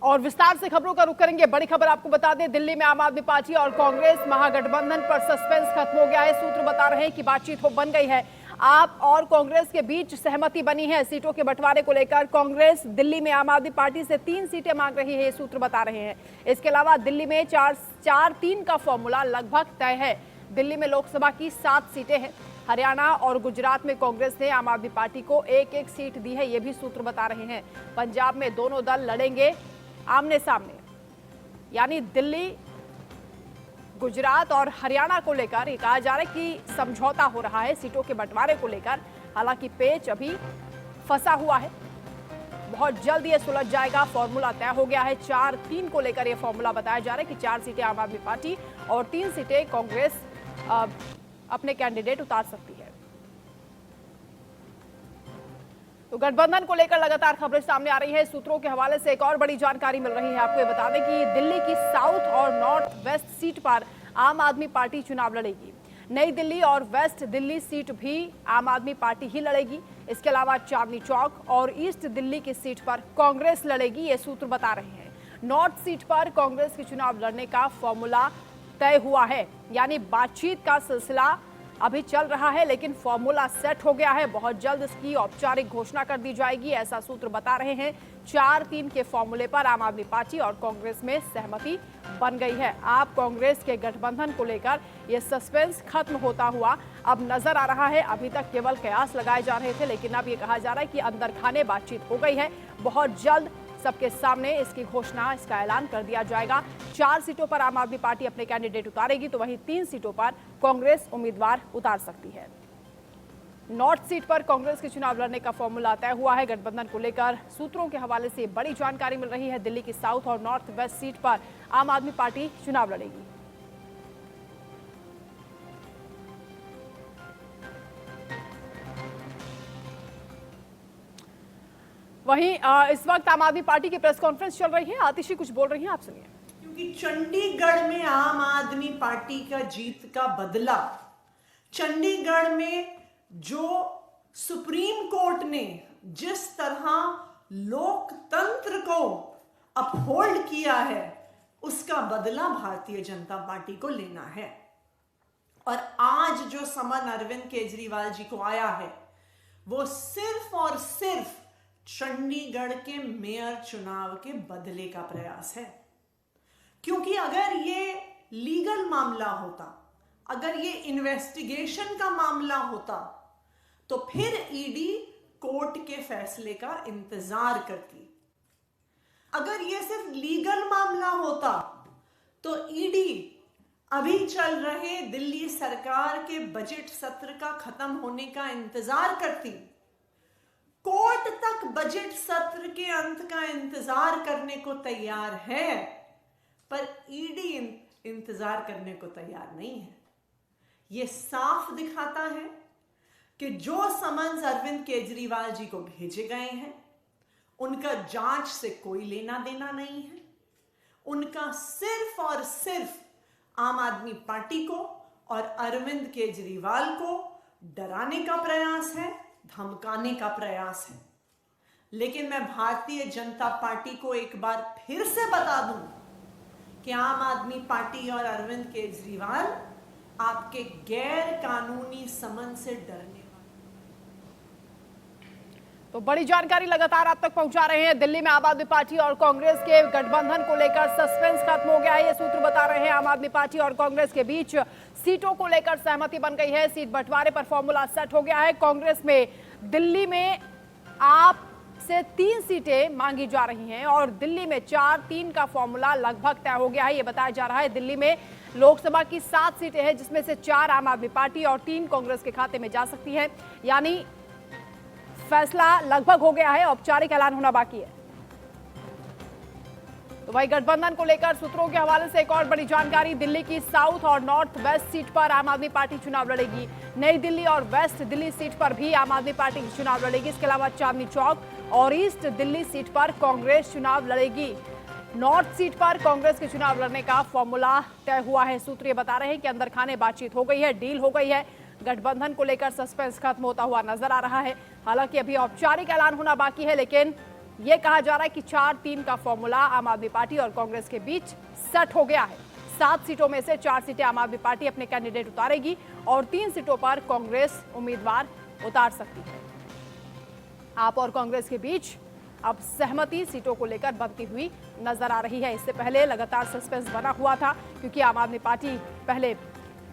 और विस्तार से खबरों का रुख करेंगे। बड़ी खबर आपको बता दें, दिल्ली में आम आदमी पार्टी और कांग्रेस महागठबंधन पर सस्पेंस खत्म हो गया है। सूत्र बता रहे हैं कि बातचीत बन गई है। आप और कांग्रेस के बीच सहमति बनी है सीटों के बंटवारे को लेकर। कांग्रेस दिल्ली में आम आदमी पार्टी से 3 सीटें मांग रही है, ये सूत्र बता रहे हैं। इसके अलावा दिल्ली में 4-3 का फॉर्मूला लगभग तय है। दिल्ली में लोकसभा की 7 सीटें हैं। हरियाणा और गुजरात में कांग्रेस ने आम आदमी पार्टी को 1-1 सीट दी है, ये भी सूत्र बता रहे हैं। पंजाब में दोनों दल लड़ेंगे आमने सामने, यानी दिल्ली, गुजरात और हरियाणा को लेकर ये कहा जा रहा है कि समझौता हो रहा है सीटों के बंटवारे को लेकर। हालांकि पेच अभी फंसा हुआ है, बहुत जल्द ये सुलझ जाएगा। फॉर्मूला तय हो गया है। 4-3 को लेकर ये फॉर्मूला बताया जा रहा है कि 4 सीटें आम आदमी पार्टी और 3 सीटें कांग्रेस अपने कैंडिडेट उतार सकती है। तो गठबंधन को लेकर लगातार खबरें सामने आ रही है। सूत्रों के हवाले से एक और बड़ी जानकारी मिल रही है। आपको ये बता दें कि दिल्ली की साउथ और नॉर्थ वेस्ट सीट पर आम आदमी पार्टी चुनाव लड़ेगी। नई दिल्ली और वेस्ट दिल्ली सीट भी आम आदमी पार्टी ही लड़ेगी। इसके अलावा चांदनी चौक और ईस्ट दिल्ली की सीट पर कांग्रेस लड़ेगी, ये सूत्र बता रहे हैं। नॉर्थ सीट पर कांग्रेस के चुनाव लड़ने का फॉर्मूला तय हुआ है, यानी बातचीत का सिलसिला अभी चल रहा है, लेकिन फॉर्मूला सेट हो गया है। बहुत जल्द इसकी औपचारिक घोषणा कर दी जाएगी, ऐसा सूत्र बता रहे हैं। 4-3 के फॉर्मूले पर आम आदमी पार्टी और कांग्रेस में सहमति बन गई है। आप कांग्रेस के गठबंधन को लेकर यह सस्पेंस खत्म होता हुआ अब नजर आ रहा है। अभी तक केवल कयास लगाए जा रहे थे, लेकिन अब ये कहा जा रहा है कि अंदर खाने बातचीत हो गई है। बहुत जल्द सबके सामने इसकी घोषणा, इसका ऐलान कर दिया जाएगा। 4 सीटों पर आम आदमी पार्टी अपने कैंडिडेट उतारेगी, तो वहीं 3 सीटों पर कांग्रेस उम्मीदवार उतार सकती है। नॉर्थ सीट पर कांग्रेस के चुनाव लड़ने का फॉर्मूला तय हुआ है। गठबंधन को लेकर सूत्रों के हवाले से बड़ी जानकारी मिल रही है। दिल्ली की साउथ और नॉर्थ वेस्ट सीट पर आम आदमी पार्टी चुनाव लड़ेगी। वहीं इस वक्त आम आदमी पार्टी की प्रेस कॉन्फ्रेंस चल रही है। आतिशी कुछ बोल रही हैं, आप सुनिए। क्योंकि चंडीगढ़ में आम आदमी पार्टी का जीत का बदला, चंडीगढ़ में जो सुप्रीम कोर्ट ने जिस तरह लोकतंत्र को अपहोल्ड किया है, उसका बदला भारतीय जनता पार्टी को लेना है। और आज जो समन अरविंद केजरीवाल जी को आया है, वो सिर्फ और सिर्फ चंडीगढ़ के मेयर चुनाव के बदले का प्रयास है। क्योंकि अगर ये लीगल मामला होता, अगर ये इन्वेस्टिगेशन का मामला होता, तो फिर ईडी कोर्ट के फैसले का इंतजार करती। अगर ये सिर्फ लीगल मामला होता, तो ईडी अभी चल रहे दिल्ली सरकार के बजट सत्र का खत्म होने का इंतजार करती। कोर्ट तक बजट सत्र के अंत का इंतजार करने को तैयार है, पर ईडी इंतजार करने को तैयार नहीं है। यह साफ दिखाता है कि जो समन्स अरविंद केजरीवाल जी को भेजे गए हैं, उनका जांच से कोई लेना देना नहीं है। उनका सिर्फ और सिर्फ आम आदमी पार्टी को और अरविंद केजरीवाल को डराने का प्रयास है, धमकाने का प्रयास है। लेकिन मैं भारतीय जनता पार्टी को एक बार फिर से बता दूं कि आम आदमी पार्टी और अरविंद केजरीवाल आपके गैर कानूनी समन से डरने वाले। तो बड़ी जानकारी लगातार आप तक पहुंचा रहे हैं। दिल्ली में आम आदमी पार्टी और कांग्रेस के गठबंधन को लेकर सस्पेंस खत्म हो गया है, ये सूत्र बता रहे हैं। आम आदमी पार्टी और कांग्रेस के बीच सीटों को लेकर सहमति बन गई है। सीट बंटवारे पर फॉर्मूला सेट हो गया है। कांग्रेस में दिल्ली में आप से 3 सीटें मांगी जा रही हैं और दिल्ली में 4-3 का फॉर्मूला लगभग तय हो गया है। ये बताया जा रहा है दिल्ली में लोकसभा की 7 सीटें हैं, जिसमें से 4 आम आदमी पार्टी और 3 कांग्रेस के खाते में जा सकती है। यानी फैसला लगभग हो गया है, औपचारिक ऐलान होना बाकी है। तो वही गठबंधन को लेकर सूत्रों के हवाले से एक और बड़ी जानकारी। दिल्ली की साउथ और नॉर्थ वेस्ट सीट पर आम आदमी पार्टी चुनाव लड़ेगी। नई दिल्ली और वेस्ट दिल्ली सीट पर भी आम आदमी पार्टी चुनाव लड़ेगी। इसके अलावा चांदनी चौक और ईस्ट दिल्ली सीट पर कांग्रेस चुनाव लड़ेगी। नॉर्थ सीट पर कांग्रेस के चुनाव लड़ने का फॉर्मूला तय हुआ है। सूत्र ये बता रहे हैं कि अंदर खाने बातचीत हो गई है, डील हो गई है। गठबंधन को लेकर सस्पेंस खत्म होता हुआ नजर आ रहा है। हालांकि अभी औपचारिक ऐलान होना बाकी है, लेकिन ये कहा जा रहा है कि 4-3 का फॉर्मूला आम आदमी पार्टी और कांग्रेस के बीच सेट हो गया है। 7 सीटों में से 4 सीटें आम आदमी पार्टी अपने कैंडिडेट उतारेगी और 3 सीटों पर कांग्रेस उम्मीदवार उतार सकती है। आप और कांग्रेस के बीच अब सहमति सीटों को लेकर बनती हुई नजर आ रही है। इससे पहले लगातार सस्पेंस बना हुआ था, क्योंकि आम आदमी पार्टी पहले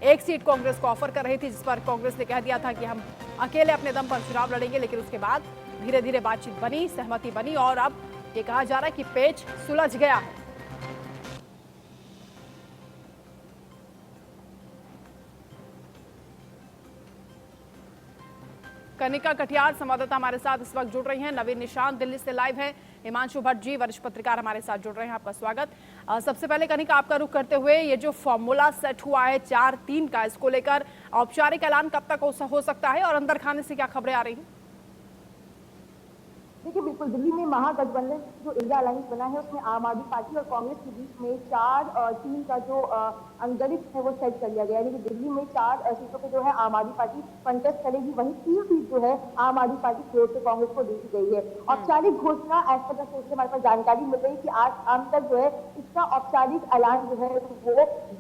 एक सीट कांग्रेस को ऑफर कर रही थी, जिस पर कांग्रेस ने कह दिया था कि हम अकेले अपने दम पर चुनाव लड़ेंगे। लेकिन उसके बाद धीरे धीरे बातचीत बनी, सहमति बनी और अब ये कहा जा रहा है कि पेच सुलझ गया है। कनिका कटियार संवाददाता हमारे साथ इस वक्त जुड़ रही हैं। नवीन निशांत दिल्ली से लाइव है। हिमांशु भट्ट जी वरिष्ठ पत्रकार हमारे साथ जुड़ रहे हैं, आपका स्वागत। सबसे पहले कनिका आपका रुख करते हुए, ये जो फॉर्मूला सेट हुआ है 4-3 का, इसको लेकर औपचारिक ऐलान कब तक हो सकता है और अंदर खाने से क्या खबरें आ रही हैं? देखिए, बिल्कुल दिल्ली में महागठबंधन जो इंडिया अलायंस बना है उसमें आम आदमी पार्टी और कांग्रेस के बीच में 4-3 का जो अंगणित है वो सेट कर लिया गया है। यानी कि दिल्ली में 4 सीटों पे जो है आम आदमी पार्टी कंटेस्ट करेगी, वहीं 3 सीट जो है आम आदमी पार्टी की ओर से कांग्रेस को दे दी गई है। औपचारिक घोषणा एज पर सोर्स हमारे पास जानकारी मिल रही है कि आज शाम तक जो है इसका औपचारिक ऐलान जो है वो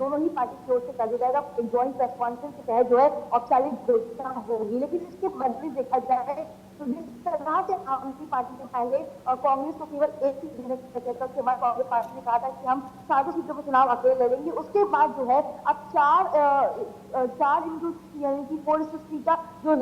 दोनों ही पार्टी की ओर से कर दिया जाएगा। एक ज्वाइंट प्रेस कॉन्फ्रेंस के तहत जो है औपचारिक घोषणा होगी। लेकिन इसके बदले देखा जाए तो जिस तरह से आम आदमी पार्टी ने पहले कांग्रेस को केवल एक सीट देने की कहता, उसके बाद कांग्रेस पार्टी ने कहा था कि हम 7 सीटों पर चुनाव अकेले लड़ेंगे। उसके बाद जो है अब 4:3 का जो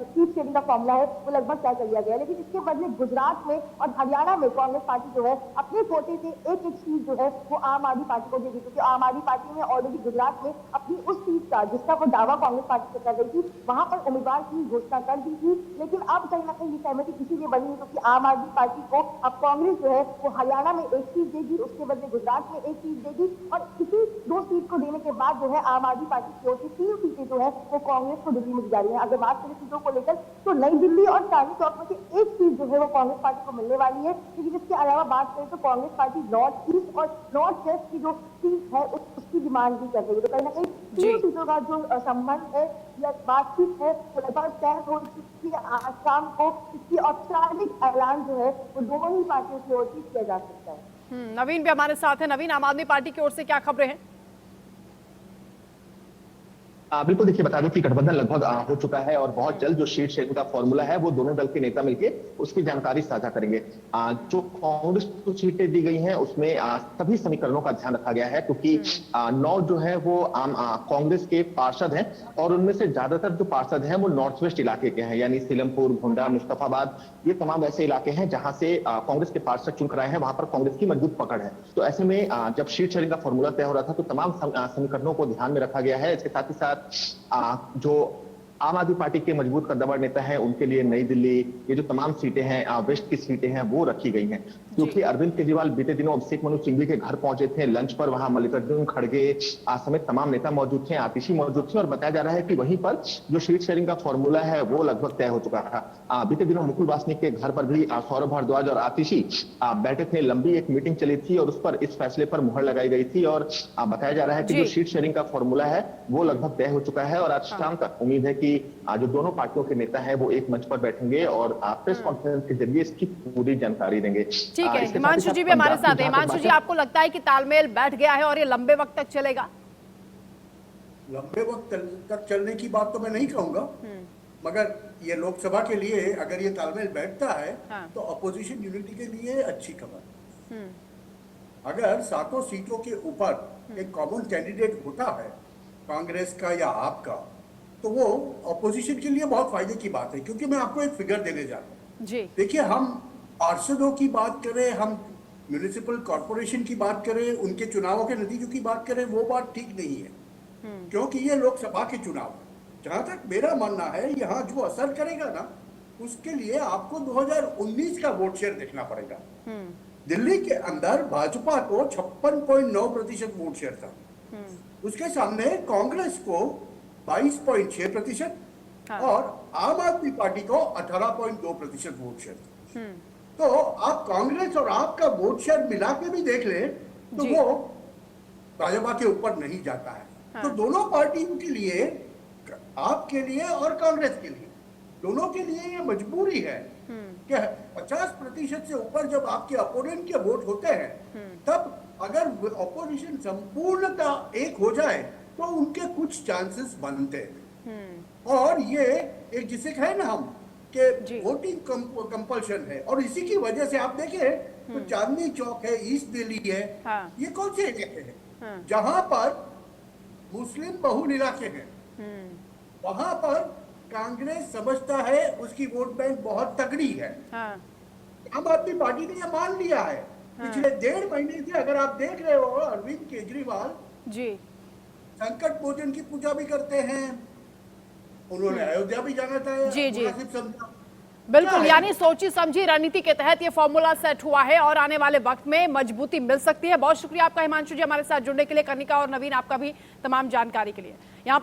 सीट शेयरिंग का फॉर्मूला है वो लगभग तय कर लिया गया। लेकिन इसके बदले गुजरात में और हरियाणा में कांग्रेस पार्टी जो है अपने कोटे से एक सीट जो है वो आम आदमी पार्टी को देगी, क्योंकि आम आदमी पार्टी ने ऑलरेडी गुजरात में अपनी उस सीट का जिसका वो दावा कांग्रेस पार्टी से कर रही थी वहां पर उम्मीदवार की घोषणा कर दी थी। लेकिन अब कहीं ना कहीं ये सहमति इसीलिए बनी है क्योंकि आम आदमी पार्टी को अब कांग्रेस जो है वो हरियाणा में एक सीट देगी, उसके बदले गुजरात में एक सीट देगी और इसी 2 सीट को देने के बाद जो है आम आदमी पार्टी की ओर से 3 सीटें जो है वो कांग्रेस को दिल्ली में दी जा रही है। अगर बात करें सीटों को लेकर तो नई दिल्ली और चांदनी चौक में से एक सीट जो है वो कांग्रेस पार्टी को मिलने वाली है। लेकिन इसके अलावा बात करें तो कांग्रेस पार्टी नॉर्थ ईस्ट और नॉर्थ वेस्ट की जो सीट है उसकी डिमांड भी कर रही है। तो कहीं ना कहीं 3 सीटों का जो संबंध है या बातचीत है वो लगभग तय हो चुकी है। आज शाम को इसकी औपचारिक ऐलान जो है वो दोनों ही पार्टियों की ओर से किया जा सकता है। नवीन भी हमारे साथ है। नवीन, आम आदमी पार्टी की ओर से क्या खबरें हैं? बिल्कुल, देखिए बता दूं कि गठबंधन लगभग हो चुका है और बहुत जल्द जो सीट शेयरिंग का फॉर्मूला है वो दोनों दल के नेता मिलकर उसकी जानकारी साझा करेंगे। जो कांग्रेस को सीटें दी गई हैं उसमें सभी समीकरणों का ध्यान रखा गया है, क्योंकि 9 जो है वो कांग्रेस के पार्षद हैं और उनमें से ज्यादातर जो पार्षद हैं वो नॉर्थ वेस्ट इलाके के हैं, यानी सीलमपुर, गोंडा, मुस्तफाबाद, ये तमाम ऐसे इलाके हैं जहां से कांग्रेस के पार्षद चुन कर आए हैं, वहां पर कांग्रेस की मजबूत पकड़ है। तो ऐसे में जब सीट शेयरिंग का फॉर्मूला तय हो रहा था तो तमाम समीकरणों को ध्यान में रखा गया है। इसके साथ ही साथ जो आम आदमी पार्टी के मजबूत कद्दावर नेता हैं उनके लिए नई दिल्ली, ये जो तमाम सीटें हैं वेस्ट की सीटें हैं वो रखी गई हैं, क्योंकि अरविंद केजरीवाल बीते दिनों अभिषेक मनु सिंघवी के घर पहुंचे थे लंच पर। वहां मल्लिकार्जुन खड़गे समेत तमाम नेता मौजूद थे, आतिशी मौजूद थे और बताया जा रहा है कि वहीं पर जो सीट शेयरिंग का फॉर्मूला है वो लगभग तय हो चुका था। बीते दिनों मुकुल वासनिक के घर पर भी सौरभ भारद्वाज और आतिशी बैठे थे, लंबी एक मीटिंग चली थी और उस पर इस फैसले पर मुहर लगाई गई थी और बताया जा रहा है कि जो सीट शेयरिंग का फॉर्मूला है वो लगभग तय हो चुका है और आज शाम तक उम्मीद है कि जो दोनों पार्टियों के नेता हैं वो एक मंच पर बैठेंगे और प्रेस कॉन्फ्रेंस के जरिए इसकी पूरी जानकारी देंगे। ठीक है, हिमांशु जी भी हमारे साथ है। हिमांशु जी, आपको लगता है कि तालमेल बैठ गया है और ये लंबे वक्त तक चलेगा? लंबे वक्त तक चलने की बात तो मैं नहीं कहूंगा, मगर ये लोकसभा के लिए अगर ये तालमेल बैठता है तो अपोजिशन यूनिटी के लिए अच्छी खबर। अगर 7 सीटों के ऊपर एक कॉमन कैंडिडेट होता है कांग्रेस का या आपका, तो वो अपोजिशन के लिए बहुत फायदे की बात है। क्योंकि मैं आपको एक फिगर देने जा रहा हूँ। देखिए, हम पार्षदों की बात करें, हम म्युनिसिपल कॉर्पोरेशन की बात करें, उनके चुनावों के नतीजों की बात करें, वो बात ठीक नहीं है, क्योंकि ये लोकसभा के चुनाव है। जहां तक मेरा मानना है यहाँ जो असर करेगा ना, उसके लिए आपको 2019 का वोट शेयर देखना पड़ेगा। दिल्ली के अंदर भाजपा को 56.9% वोट शेयर था, उसके सामने कांग्रेस को 22.6% और आम आदमी पार्टी को 18.2% वोट शेयर। तो आप कांग्रेस और आपका वोट शेयर मिला के भी देख ले तो वो भाजपा के ऊपर नहीं जाता है। तो दोनों पार्टियों के लिए, आपके लिए और कांग्रेस के लिए दोनों के लिए ये मजबूरी है कि 50% से ऊपर जब आपके अपोनेंट के वोट होते हैं, तब अगर ऑपोजिशन संपूर्णतः एक हो जाए तो उनके कुछ चांसेस बनते हैं। और ये एक जिसे कहे ना हम कि वोटिंग कंपल्शन है, और इसी की वजह से आप देखें तो चांदनी चौक है, ईस्ट दिल्ली है, ये कौन से इलाके हैं जहां पर मुस्लिम बहुल इलाके हैं, वहां पर कांग्रेस समझता है उसकी वोट बैंक बहुत तगड़ी है। आम आदमी पार्टी ने यह मान लिया है। पिछले 1.5 महीने से अगर आप देख रहे हो, अरविंद केजरीवाल जी संकट भोजन की पूजा भी करते हैं, उन्होंने अयोध्या भी जाना था, जी जी समझा। बिल्कुल, यानी सोची समझी रणनीति के तहत ये फॉर्मूला सेट हुआ है और आने वाले वक्त में मजबूती मिल सकती है। बहुत शुक्रिया आपका हिमांशु जी हमारे साथ जुड़ने के लिए, कनिका और नवीन आपका भी तमाम जानकारी के लिए। यहाँ